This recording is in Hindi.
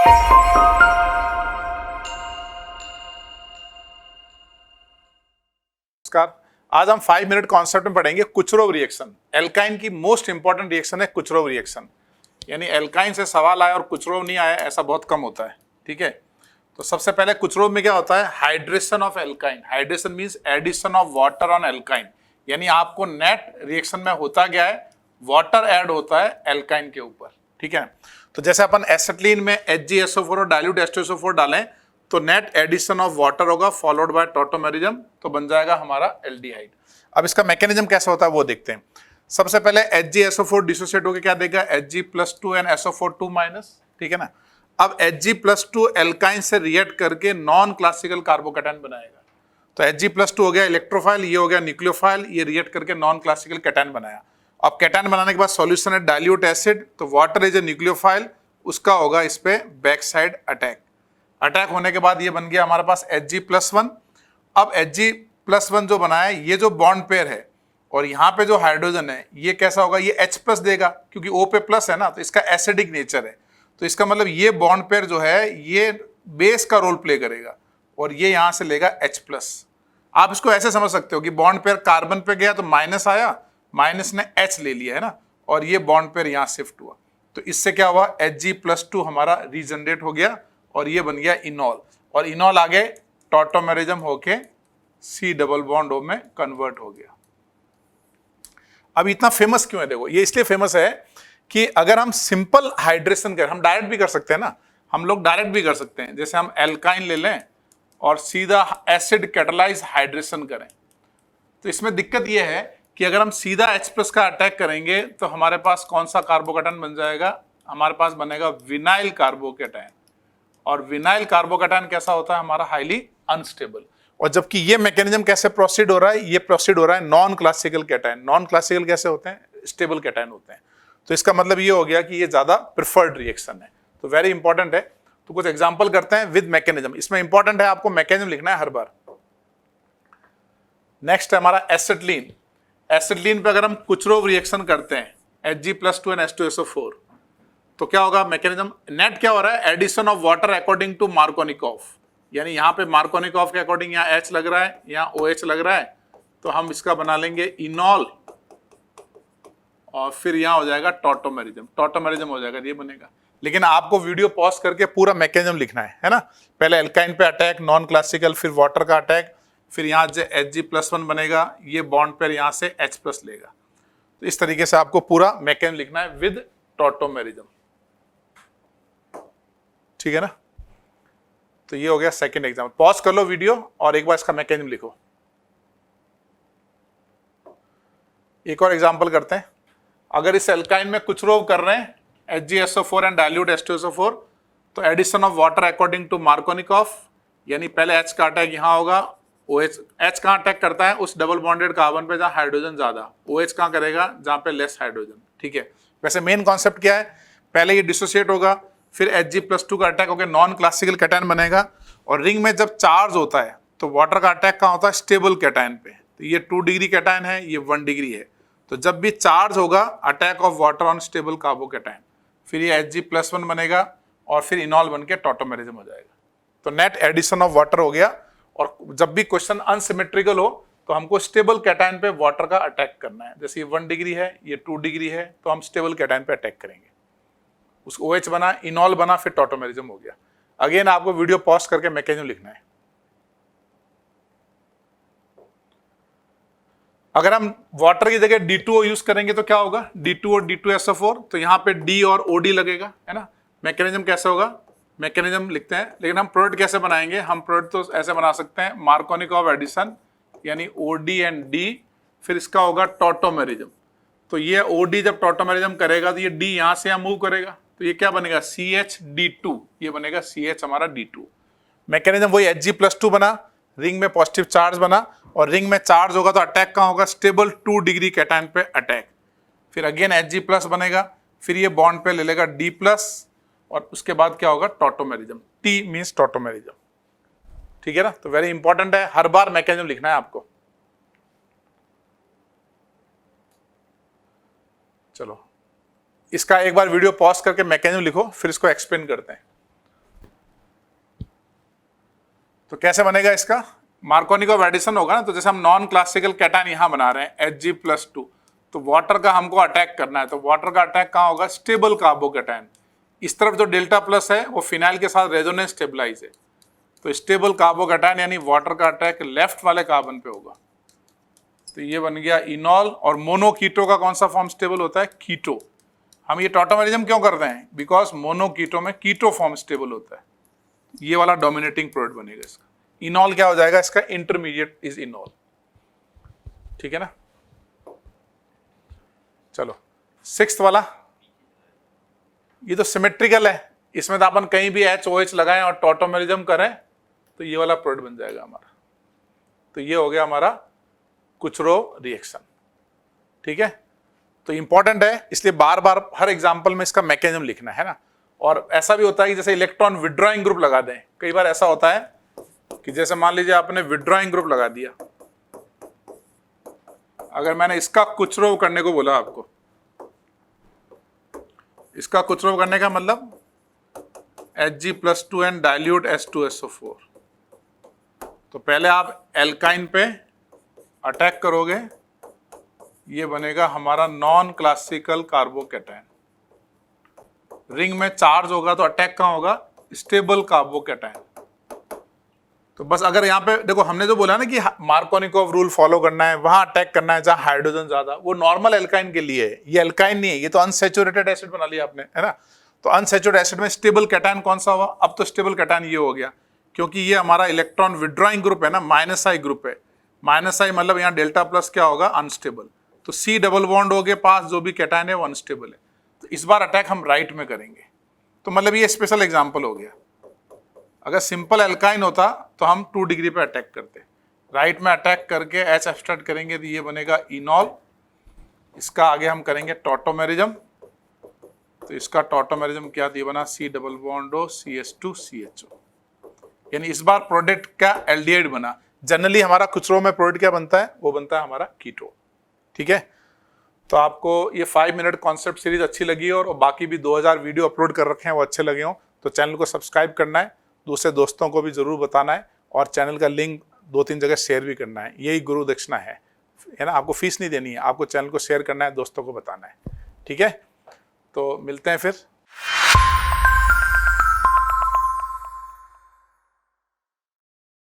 नमस्कार। आज हम 5 मिनट कॉन्सेप्ट में पढ़ेंगे कुचरोव रिएक्शन। एल्काइन की मोस्ट इंपॉर्टेंट रिएक्शन है कुचरोव रिएक्शन। यानी एल्काइन से सवाल आया और कुचरोव नहीं आया, ऐसा बहुत कम होता है। ठीक है, तो सबसे पहले कुचरोव में क्या होता है? Hydration of alkyne. Hydration means addition of water on alkyne. यानी आपको नेट रिएक्शन में होता क्या है, वाटर ऐड होता है एल्काइन के ऊपर। ठीक है, तो जैसे अपन एसिटिलीन में HgSO4 और डाइल्यूट H2SO4 डालें तो नेट एडिशन ऑफ वाटर होगा फॉलोड बाय टॉटोमेरिज्म, तो बन जाएगा हमारा एल्डिहाइड। अब इसका मैकेनिज्म कैसा होता है वो देखते हैं। सबसे पहले HgSO4 डिसोसिएट होकर क्या देगा, Hg+2 एंड SO4 2-। ठीक है ना। अब Hg+2 एल्काइन से रिएक्ट करके नॉन क्लासिकल कार्बोकैटायन बनाएगा। तो Hg+2 हो गया इलेक्ट्रोफाइल, ये हो गया न्यूक्लियोफाइल, ये रिएक्ट करके नॉन क्लासिकल कैटायन बनाया। अब कैटायन बनाने के बाद सॉल्यूशन है डाइल्यूट एसिड, तो वाटर इज ए न्यूक्लियोफाइल, उसका होगा इस पे बैक साइड अटैक। अटैक होने के बाद ये बन गया हमारे पास Hg+1। अब Hg+1 जो बनाया है, ये जो बॉन्ड पेयर है और यहाँ पे जो हाइड्रोजन है ये कैसा होगा, ये H+ देगा क्योंकि O पे प्लस है ना, तो इसका एसिडिक नेचर है। तो इसका मतलब ये बॉन्ड पेयर जो है ये बेस का रोल प्ले करेगा और ये यहाँ से लेगा H+। आप इसको ऐसे समझ सकते हो कि बॉन्ड पेयर कार्बन पे गया तो माइनस आया, माइनस ने H ले लिया है ना, और ये बॉन्ड पेयर यहाँ शिफ्ट हुआ। तो इससे क्या हुआ, Hg+2 हमारा रीजनरेट हो गया और ये बन गया इनॉल, और इनॉल आगे टॉटोमेरिज्म होके C+O में कन्वर्ट हो गया। अब इतना फेमस क्यों है? देखो ये इसलिए फेमस है कि अगर हम सिंपल हाइड्रेशन करें, हम डायरेक्ट भी कर सकते हैं ना, हम लोग डायरेक्ट भी कर सकते हैं। जैसे हम एल्काइन ले लें और सीधा एसिड कैटलाइज हाइड्रेशन करें, तो इसमें दिक्कत यह है कि अगर हम सीधा H+ का अटैक करेंगे तो हमारे पास कौन सा कार्बोकैटायन बन जाएगा, हमारे पास बनेगा विनाइल कार्बोकैटायन। और विनाइल कार्बोकैटायन कैसा होता है हमारा, हाईली अनस्टेबल। और जबकि ये मैकेनिज्म कैसे प्रोसीड हो रहा है, ये प्रोसीड हो रहा है non classical cation. Non classical कैसे होते हैं, स्टेबल कैटायन होते हैं। तो इसका मतलब ये हो गया कि ये ज्यादा प्रिफर्ड रिएक्शन है, तो वेरी इंपॉर्टेंट है। तो कुछ एग्जांपल करते हैं विद मैकेनिज्म। इसमें इंपॉर्टेंट है आपको मैकेनिज्म लिखना है हर बार। नेक्स्ट है हमारा एसिटिलीन। एसिटिलीन पे अगर हम कुचरोव रिएक्शन करते हैं Hg+2 एंड H2SO4 तो क्या होगा मैकेनिज्म, नेट क्या हो रहा है, addition of water according to Markovnikov. यानी यहाँ पे मार्कोनिकॉफ के अकॉर्डिंग यहाँ H लग रहा है, यहाँ OH लग रहा है, तो हम इसका बना लेंगे इनॉल और फिर यहाँ हो जाएगा टॉटोमेरिज्म। टॉटोमेरिज्म हो जाएगा, ये बनेगा। लेकिन आपको वीडियो पॉज करके पूरा मैकेनिज्म लिखना है ना। पहले एल्काइन पे अटैक नॉन क्लासिकल, फिर वाटर का अटैक, फिर यहाँ से Hg+1 बनेगा, ये बॉन्ड पेयर यहाँ से H+ लेगा। तो इस तरीके से आपको पूरा मैकेनिज्म लिखना है विद टॉटोमेरिज्म। ठीक है ना। तो ये हो गया सेकंड एग्जांपल। पॉज कर लो वीडियो और एक बार इसका मैकेनिज्म लिखो। एक और एग्जांपल करते हैं। अगर इस एल्काइन में कुचरोव कर रहे हैं HgSO4 एंड डाइल्यूट H2SO4 तो addition of water according to Markovnikov, यानी पहले H का अटैक यहाँ होगा, OH H कहाँ अटैक करता है, उस डबल बॉन्डेड कार्बन पे जहाँ हाइड्रोजन ज्यादा, OH कहाँ करेगा, जहाँ पे लेस हाइड्रोजन। ठीक है, वैसे मेन कॉन्सेप्ट क्या है, पहले ये डिसोसिएट होगा, फिर Hg+2 का अटैक होकर नॉन क्लासिकल कैटायन बनेगा, और रिंग में जब चार्ज होता है तो वाटर का अटैक कहाँ होता है, स्टेबल कैटायन पे। तो ये 2 डिग्री कैटायन है, ये 1 डिग्री है। तो जब भी चार्ज होगा attack of water on stable carbocation, फिर ये Hg+1 बनेगा और फिर इनॉल बन के टॉटोमेरिज्म हो जाएगा। तो नेट एडिशन ऑफ वाटर हो गया। और जब भी क्वेश्चन अनसिमेट्रिकल हो तो हमको स्टेबल कैटायन पे वाटर का अटैक करना है। जैसे ये 1 डिग्री है, ये 2 डिग्री है, तो हम स्टेबल कैटायन पे अटैक करेंगे। उसको OH बना, इनॉल बना, फिर टॉटोमेरिज्म हो गया। अगेन आपको वीडियो पॉज करके मैकेनिज्म लिखना है। अगर हम वाटर की जगह D2O यूज करेंगे तो क्या होगा, D2O D2SO4, तो यहाँ पे D और OD लगेगा, है ना। मैकेनिज्म कैसे होगा, मैकेनिज्म लिखते हैं। लेकिन हम प्रोडक्ट कैसे बनाएंगे, हम प्रोडक्ट तो ऐसे बना सकते हैं, मार्कोनिकॉफ एडिशन यानी OD एंड D, फिर इसका होगा टॉटोमेरिज्म। तो ये OD जब टॉटोमेरिज्म करेगा तो ये D यहाँ से यहाँ मूव करेगा, तो ये क्या बनेगा, CH_D2, ये बनेगा CH हमारा D2। मैकेनिज्म वही Hg+2 बना, रिंग में पॉजिटिव चार्ज बना, और रिंग में चार्ज होगा तो अटैक कहाँ होगा, स्टेबल 2 डिग्री कैटायन पे अटैक। फिर अगेन Hg+ बनेगा, फिर ये बॉन्ड पे ले लेगा D+, और उसके बाद क्या होगा, टॉटोमेरिज्म। T means tautomerism. ठीक है ना। तो वेरी इंपॉर्टेंट है, हर बार मैकेनिज्म लिखना है आपको। चलो इसका एक बार वीडियो पॉज करके मैकेनिज्म लिखो, फिर इसको एक्सप्लेन करते हैं। तो कैसे बनेगा इसका, मार्कोनिकोव एडिशन होगा ना, तो जैसे हम नॉन क्लासिकल कैटायन यहाँ बना रहे हैं Hg+2, तो वाटर का हमको अटैक करना है, तो वाटर का अटैक कहाँ होगा, स्टेबल कार्बोकैटायन। इस तरफ जो डेल्टा प्लस है वो फिनाइल के साथ रेजोनेंस स्टेबलाइज है, तो स्टेबल कार्बोकैटायन यानी वाटर का अटैक लेफ्ट वाले कार्बन पे होगा। तो ये बन गया इनॉल। और मोनो कीटो का कौन सा फॉर्म स्टेबल होता है, कीटो। हम ये टॉटोमेरिज्म क्यों करते हैं, बिकॉज मोनो कीटो में कीटो फॉर्म स्टेबल होता है। ये वाला डोमिनेटिंग प्रोडक्ट बनेगा इसका। इनॉल क्या हो जाएगा इसका, इंटरमीडिएट इज इनॉल। ठीक है ना। चलो 6th वाला, ये तो सिमेट्रिकल है, इसमें तो अपन कहीं भी HOH लगाएं और टॉटोमेरिज्म करें तो ये वाला प्रोडक्ट बन जाएगा हमारा। तो ये हो गया हमारा कुचरोव रिएक्शन। ठीक है, तो इंपॉर्टेंट है, इसलिए बार बार हर एग्जांपल में इसका मैकेनिज्म लिखना है ना। और ऐसा भी होता है कि जैसे इलेक्ट्रॉन विड्रॉइंग ग्रुप लगा दें, कई बार ऐसा होता है कि जैसे मान लीजिए आपने विड्रॉइंग ग्रुप लगा दिया, अगर मैंने इसका कुचरोव करने को बोला आपको, इसका कुचरोव करने का मतलब Hg+2 एंड डाइल्यूट H2SO4, तो पहले आप एल्काइन पे अटैक करोगे, ये बनेगा हमारा नॉन क्लासिकल कार्बोकैटायन। रिंग में चार्ज होगा तो अटैक कहाँ होगा, स्टेबल कार्बोकैटायन। तो बस अगर यहाँ पे देखो, हमने जो बोला ना कि मार्कोनिकोव रूल फॉलो करना है, वहां अटैक करना है जहां हाइड्रोजन ज्यादा, वो नॉर्मल एल्काइन के लिए है, ये एल्काइन नहीं है, ये तो अनसैचुरेटेड एसिड बना लिया आपने, है ना। तो अनसैचुरेटेड एसिड में स्टेबल कैटायन कौन सा हुआ, अब तो स्टेबल कैटायन ये हो गया, क्योंकि ये हमारा इलेक्ट्रॉन विड्रॉइंग ग्रुप है ना, -I ग्रुप है। -I मतलब यहाँ डेल्टा प्लस क्या होगा, अनस्टेबल। तो C डबल बॉन्ड हो के पास जो भी कैटायन है वो अनस्टेबल है। तो इस बार अटैक हम राइट में करेंगे, तो मतलब ये स्पेशल एग्जाम्पल हो गया। अगर सिंपल एल्काइन होता तो हम 2 डिग्री पे अटैक करते, राइट में अटैक करके H एब्स्ट्रैक्ट करेंगे तो ये बनेगा इनॉल। इसका आगे हम करेंगे टॉटोमेरिज्म, तो इसका टॉटोमेरिज्म क्या ये बना, C double bond O CH2 CHO, यानी इस बार प्रोडक्ट का एल्डिहाइड बना। जनरली हमारा कुचरोव में प्रोडक्ट क्या बनता है, वो बनता है हमारा कीटो। ठीक है, तो आपको ये 5 मिनट कॉन्सेप्ट सीरीज अच्छी लगी और बाकी भी 2000 वीडियो अपलोड कर रखे हैं वो अच्छे लगे हों तो चैनल को सब्सक्राइब करना है, दूसरे दोस्तों को भी जरूर बताना है और चैनल का लिंक 2-3 जगह शेयर भी करना है। यही गुरु दक्षिणा है ना, आपको फीस नहीं देनी है, आपको चैनल को शेयर करना है, दोस्तों को बताना है। ठीक है, तो मिलते हैं फिर।